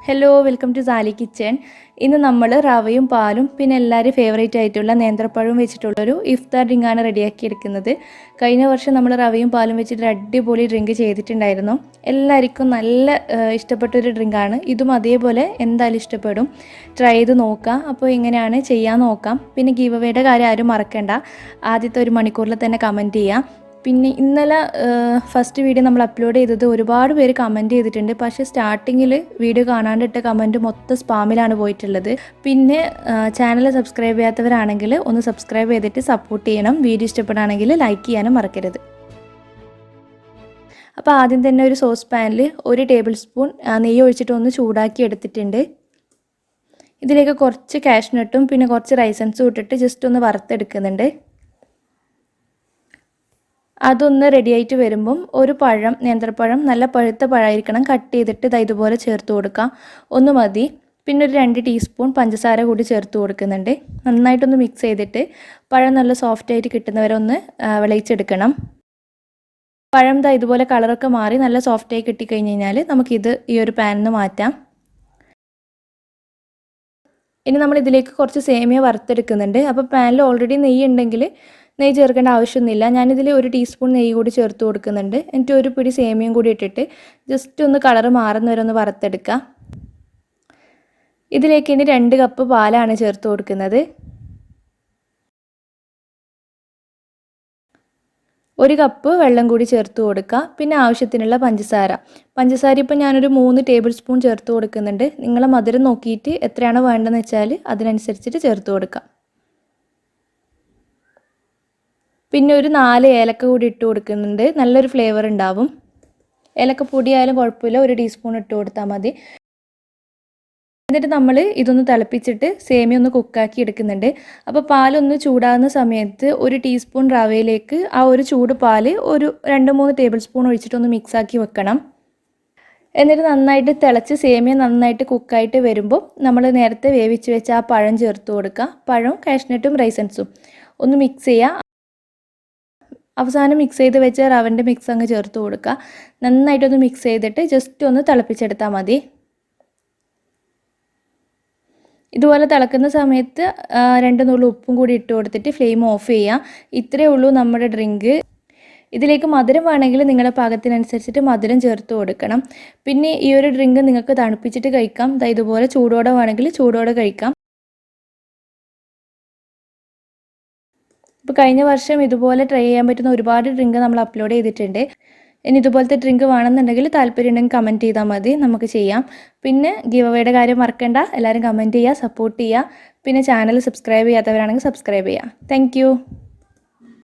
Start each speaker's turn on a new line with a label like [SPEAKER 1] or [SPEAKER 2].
[SPEAKER 1] Hello welcome to Sali kitchen. ഇന്ന് നമ്മൾ റവയും പാലും പിന്നെ എല്ലാവരും ഫേവറേറ്റ് ആയിട്ടുള്ള നേന്ത്രപ്പഴവും വെച്ചിട്ടുള്ളൊരു ഇഫ്താർ ഡ്രിങ്കാണ് റെഡിയാക്കി എടുക്കുന്നത്. കഴിഞ്ഞ വർഷം നമ്മൾ റവയും പാലും വെച്ചിട്ട് അടിപൊളി ഡ്രിങ്ക് ചെയ്തിട്ടുണ്ടായിരുന്നു. എല്ലാവർക്കും നല്ല ഇഷ്ടപ്പെട്ടൊരു ഡ്രിങ്കാണ്. ഇതും അതേപോലെ എന്തായാലും ഇഷ്ടപ്പെടും. ട്രൈ ചെയ്ത് നോക്കാം. അപ്പോൾ എങ്ങനെയാണ് ചെയ്യാൻ നോക്കാം. പിന്നെ ഗീവ് അവേയുടെ കാര്യം ആരും മറക്കണ്ട. ആദ്യത്തെ 1 മണിക്കൂറിൽ തന്നെ കമൻറ്റ് ചെയ്യാം. പിന്നെ ഇന്നലെ ഫസ്റ്റ് വീഡിയോ നമ്മൾ അപ്ലോഡ് ചെയ്തത് ഒരുപാട് പേര് കമൻറ്റ് ചെയ്തിട്ടുണ്ട്. പക്ഷേ സ്റ്റാർട്ടിങ്ങിൽ വീഡിയോ കാണാണ്ടിട്ട കമൻറ്റ് മൊത്തം സ്പാമിലാണ് പോയിട്ടുള്ളത്. പിന്നെ ചാനൽ സബ്സ്ക്രൈബ് ചെയ്യാത്തവരാണെങ്കിൽ ഒന്ന് സബ്സ്ക്രൈബ് ചെയ്തിട്ട് സപ്പോർട്ട് ചെയ്യണം. വീഡിയോ ഇഷ്ടപ്പെടുകയാണെങ്കിൽ ലൈക്ക് ചെയ്യാനും മറക്കരുത്. അപ്പോൾ ആദ്യം തന്നെ ഒരു സോസ് പാനിൽ 1 ടേബിൾ സ്പൂൺ നെയ്യ് ഒഴിച്ചിട്ട് ഒന്ന് ചൂടാക്കി എടുത്തിട്ടുണ്ട്. ഇതിലേക്ക് കുറച്ച് കാഷ്നട്ടും പിന്നെ കുറച്ച് റൈസൻസും ഇട്ടിട്ട് ജസ്റ്റ് ഒന്ന് വറുത്തെടുക്കുന്നുണ്ട്. അതൊന്ന് റെഡി ആയിട്ട് വരുമ്പം ഒരു പഴം, നേന്ത്രപ്പഴം നല്ല പഴുത്ത പഴമായിരിക്കണം, കട്ട് ചെയ്തിട്ട് ഇതുപോലെ ചേർത്ത് കൊടുക്കാം. ഒന്ന് മതി. പിന്നെ ഒരു 2 ടീസ്പൂൺ പഞ്ചസാര കൂടി ചേർത്ത് കൊടുക്കുന്നുണ്ട്. നന്നായിട്ടൊന്ന് മിക്സ് ചെയ്തിട്ട് പഴം നല്ല സോഫ്റ്റായിട്ട് കിട്ടുന്നവരെ ഒന്ന് വിളയിച്ചെടുക്കണം. പഴം ഇതുപോലെ കളറൊക്കെ മാറി നല്ല സോഫ്റ്റായി കിട്ടിക്കഴിഞ്ഞ് കഴിഞ്ഞാൽ നമുക്കിത് ഈ ഒരു പാനിൽ നിന്ന് മാറ്റാം. ഇനി നമ്മൾ ഇതിലേക്ക് കുറച്ച് സേമിയ വറുത്തെടുക്കുന്നുണ്ട്. അപ്പോൾ പാനിൽ ഓൾറെഡി നെയ്യ് ഉണ്ടെങ്കിൽ നെയ്യ് ചേർക്കേണ്ട ആവശ്യമൊന്നുമില്ല. ഞാനിതിൽ 1 ടീസ്പൂൺ നെയ്യ് കൂടി ചേർത്ത് കൊടുക്കുന്നുണ്ട്. എന്നിട്ട് ഒരു പിടി സേമിയയും കൂടി ഇട്ടിട്ട് ജസ്റ്റ് ഒന്ന് കളറ് മാറുന്നവരെ ഒന്ന് വറുത്തെടുക്കുക. ഇതിലേക്ക് ഇനി 2 കപ്പ് പാലാണ് ചേർത്ത് കൊടുക്കുന്നത്. 1 കപ്പ് വെള്ളം കൂടി ചേർത്ത് കൊടുക്കുക. പിന്നെ ആവശ്യത്തിനുള്ള പഞ്ചസാര ഇപ്പോൾ ഞാനൊരു 3 ടേബിൾ സ്പൂൺ ചേർത്ത് കൊടുക്കുന്നുണ്ട്. നിങ്ങളെ മധുരം നോക്കിയിട്ട് എത്രയാണോ വേണ്ടതെന്ന് വെച്ചാൽ അതിനനുസരിച്ചിട്ട് ചേർത്ത് കൊടുക്കാം. പിന്നെ ഒരു 4 ഏലക്ക കൂടി ഇട്ട് കൊടുക്കുന്നുണ്ട്. നല്ലൊരു ഫ്ലേവർ ഉണ്ടാവും. ഏലക്കപ്പൊടി ആയാലും കുഴപ്പമില്ല, 1 ടീസ്പൂൺ ഇട്ട് കൊടുത്താൽ മതി. എന്നിട്ട് നമ്മൾ ഇതൊന്ന് തിളപ്പിച്ചിട്ട് സേമിയ ഒന്ന് കുക്കാക്കി എടുക്കുന്നുണ്ട്. അപ്പോൾ പാലൊന്ന് ചൂടാകുന്ന സമയത്ത് 1 ടീസ്പൂൺ റവയിലേക്ക് ആ ഒരു ചൂട് പാൽ ഒരു 2-3 ടേബിൾ സ്പൂൺ ഒഴിച്ചിട്ടൊന്ന് മിക്സാക്കി വെക്കണം. എന്നിട്ട് നന്നായിട്ട് തിളച്ച് സേമിയ നന്നായിട്ട് കുക്കായിട്ട് വരുമ്പോൾ നമ്മൾ നേരത്തെ വേവിച്ച് വെച്ച ആ പഴം ചേർത്ത് കൊടുക്കുക. പഴവും കാഷ്നട്ടും റൈസൻസും ഒന്ന് മിക്സ് ചെയ്യുക. അവസാനം മിക്സ് ചെയ്ത് വെച്ച റവൻ്റെ മിക്സ് അങ്ങ് ചേർത്ത് കൊടുക്കുക. നന്നായിട്ടൊന്ന് മിക്സ് ചെയ്തിട്ട് ജസ്റ്റ് ഒന്ന് തിളപ്പിച്ചെടുത്താൽ മതി. ഇതുപോലെ തിളക്കുന്ന സമയത്ത് 2 നുള്ളു ഉപ്പും കൂടി ഇട്ട് കൊടുത്തിട്ട് ഫ്ലെയിം ഓഫ് ചെയ്യുക. ഇത്രയേ ഉള്ളൂ നമ്മുടെ ഡ്രിങ്ക്. ഇതിലേക്ക് മധുരം വേണമെങ്കിൽ നിങ്ങളുടെ പാകത്തിനനുസരിച്ചിട്ട് മധുരം ചേർത്ത് കൊടുക്കണം. പിന്നെ ഈ ഒരു ഡ്രിങ്ക് നിങ്ങൾക്ക് തണുപ്പിച്ചിട്ട് കഴിക്കാം. ഇതുപോലെ ചൂടോടെ വേണമെങ്കിൽ ചൂടോടെ കഴിക്കാം. ഇപ്പോൾ കഴിഞ്ഞ വർഷം ഇതുപോലെ ട്രൈ ചെയ്യാൻ പറ്റുന്ന ഒരുപാട് ഡ്രിങ്ക് നമ്മൾ അപ്ലോഡ് ചെയ്തിട്ടുണ്ട്. ഇനി ഇതുപോലത്തെ ഡ്രിങ്ക് വേണമെന്നുണ്ടെങ്കിൽ താല്പര്യം ഉണ്ടെങ്കിൽ കമൻറ്റ് ചെയ്താൽ മതി, നമുക്ക് ചെയ്യാം. പിന്നെ ഗിവ് അവേയുടെ കാര്യം മറക്കണ്ട, എല്ലാവരും കമൻറ്റ് ചെയ്യുക, സപ്പോർട്ട് ചെയ്യുക. പിന്നെ ചാനൽ സബ്സ്ക്രൈബ് ചെയ്യാത്തവരാണെങ്കിൽ സബ്സ്ക്രൈബ് ചെയ്യുക. താങ്ക്